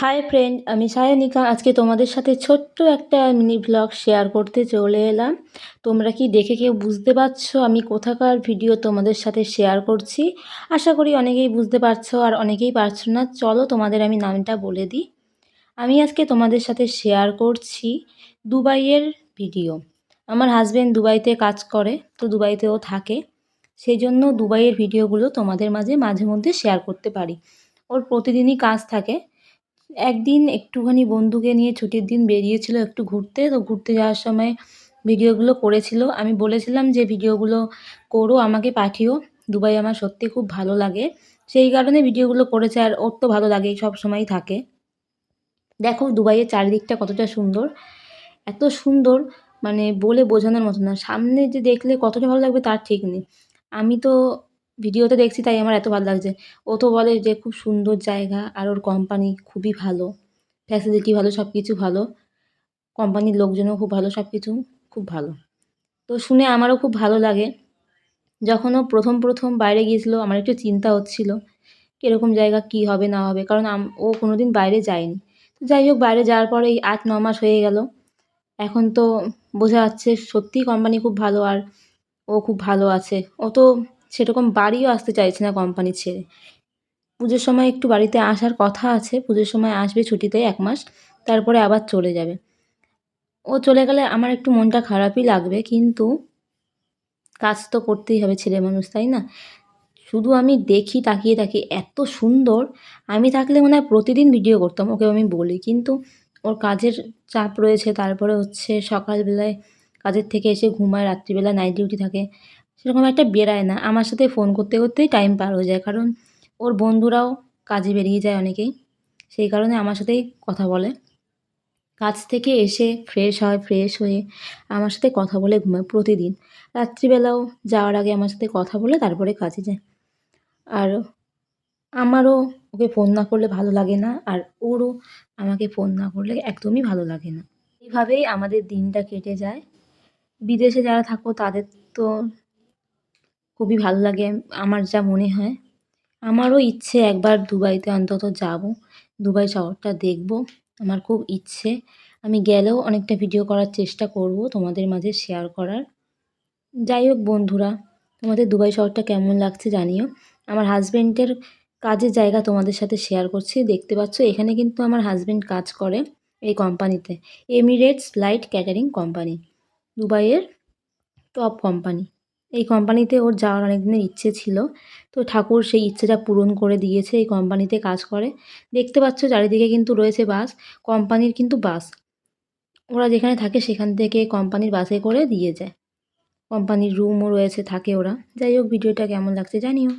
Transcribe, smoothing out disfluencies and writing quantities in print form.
Hi friend, আমি সায়নিকা। আজকে তোমাদের সাথে ছোট্ট একটা মিনি ব্লগ শেয়ার করতে চলে এলাম। তোমরা কি দেখে কেউ বুঝতে পারছো আমি কোথাকার ভিডিও তোমাদের সাথে শেয়ার করছি? আশা করি অনেকেই বুঝতে পারছো, আর অনেকেই পারছো না। চলো তোমাদের আমি নামটা বলে দিই। আমি আজকে তোমাদের সাথে শেয়ার করছি দুবাইয়ের ভিডিও। আমার হাজব্যান্ড দুবাইতে কাজ করে, তো দুবাইতেও থাকে, সেই জন্য দুবাইয়ের ভিডিওগুলো তোমাদের মাঝে মাঝে মধ্যে শেয়ার করতে পারি। ওর প্রতিদিনই কাজ থাকে। একদিন একটুখানি বন্ধুকে নিয়ে ছুটির দিন বেরিয়েছিল একটু ঘুরতে, তো ঘুরতে যাওয়ার সময় ভিডিওগুলো করেছিল। আমি বলেছিলাম যে ভিডিওগুলো করো, আমাকে পাঠিও। দুবাই আমার সত্যি খুব ভালো লাগে, সেই কারণে ভিডিওগুলো করেছে। আর ওর তো ভালো লাগেই, সব সময়ই থাকে। দেখো দুবাইয়ের চারিদিকটা কতটা সুন্দর, এত সুন্দর মানে বলে বোঝানোর মতো না। সামনে যে দেখলে কতটা ভালো লাগবে তার ঠিক নেই। আমি তো ভিডিওতে দেখছি তাই আমার এত ভালো লাগছে। ও তো বলে যে খুব সুন্দর জায়গা, আর ওর কোম্পানি খুবই ভালো, ফ্যাসিলিটি ভালো, সব কিছু ভালো। কোম্পানির লোকজনও খুব ভালো, সব কিছু খুব ভালো। তো শুনে আমারও খুব ভালো লাগে। যখন ও প্রথম বাইরে গিয়েছিল আমার একটু চিন্তা হচ্ছিল কীরকম জায়গা, কী হবে না হবে, কারণ ও কোনো দিন বাইরে যায়নি। তো যাই হোক, বাইরে যাওয়ার পরে এই 8-9 মাস হয়ে গেল। এখন তো বোঝা যাচ্ছে সত্যিই কোম্পানি খুব ভালো, আর ও খুব ভালো আছে। ও তো সেরকম বাড়িও আসতে চাইছে না কোম্পানি ছেড়ে। পুজোর সময় একটু বাড়িতে আসার কথা আছে, পুজোর সময় আসবে ছুটিতে 1 মাস, তারপরে আবার চলে যাবে। ও চলে গেলে আমার একটু মনটা খারাপই লাগবে, কিন্তু কাজ তো করতেই হবে, ছেলে মানুষ, তাই না? শুধু আমি দেখি, তাকিয়ে থাকি, এত সুন্দর। আমি থাকলে মনে হয় প্রতিদিন ভিডিও করতাম, ওকে আমি বলি। কিন্তু ওর কাজের চাপ রয়েছে, তারপরে হচ্ছে সকালবেলায় কাজের থেকে এসে ঘুমায়, রাত্রিবেলা নাইট ডিউটি থাকে, সেরকম একটা বেরায় না। আমার সাথে ফোন করতে করতেই টাইম পার হয়ে যায়, কারণ ওর বন্ধুরাও কাজে বেরিয়ে যায় অনেকেই, সেই কারণে আমার সাথেই কথা বলে। কাজ থেকে এসে ফ্রেশ হয়, ফ্রেশ হয়ে আমার সাথে কথা বলে ঘুমায় প্রতিদিন। রাত্রিবেলাও যাওয়ার আগে আমার সাথে কথা বলে তারপরে কাজে যায়। আর আমারও ওকে ফোন না করলে ভালো লাগে না, আর ওরও আমাকে ফোন না করলে একদমই ভালো লাগে না। এইভাবেই আমাদের দিনটা কেটে যায়। বিদেশে যারা থাকো তাদের তো খুবই ভালো লাগে, আমার যা মনে হয়। আমারও ইচ্ছে একবার দুবাইতে অন্তত যাব, দুবাই শহরটা দেখব, আমার খুব ইচ্ছে। আমি গেলেও অনেকটা ভিডিও করার চেষ্টা করব তোমাদের মাঝে শেয়ার করার। যাই হোক বন্ধুরা, তোমাদের দুবাই শহরটা কেমন লাগছে জানিও। আমার হাজব্যান্ডের কাজের জায়গা তোমাদের সাথে শেয়ার করছি। দেখতে পাচ্ছ এখানে কিন্তু আমার হাজব্যান্ড কাজ করে এই কোম্পানিতে, এমিরেটস ফ্লাইট ক্যাটারিং কোম্পানি, দুবাইয়ের টপ কোম্পানি। এই কোম্পানিতে ওর যাওয়ার অনেক দিনের ইচ্ছে ছিল, তো ঠাকুর সেই ইচ্ছেটা পূরণ করে দিয়েছে। এই কোম্পানিতে কাজ করে। দেখতে পাচ্ছ চারিদিকে কিন্তু রয়েছে বাস, কোম্পানির কিন্তু বাস। ওরা যেখানে থাকে সেখান থেকে কোম্পানির বাসে করে দিয়ে যায়। কোম্পানির রুমও রয়েছে, থাকে ওরা। যাই হোক, ভিডিওটা কেমন লাগছে জানিও।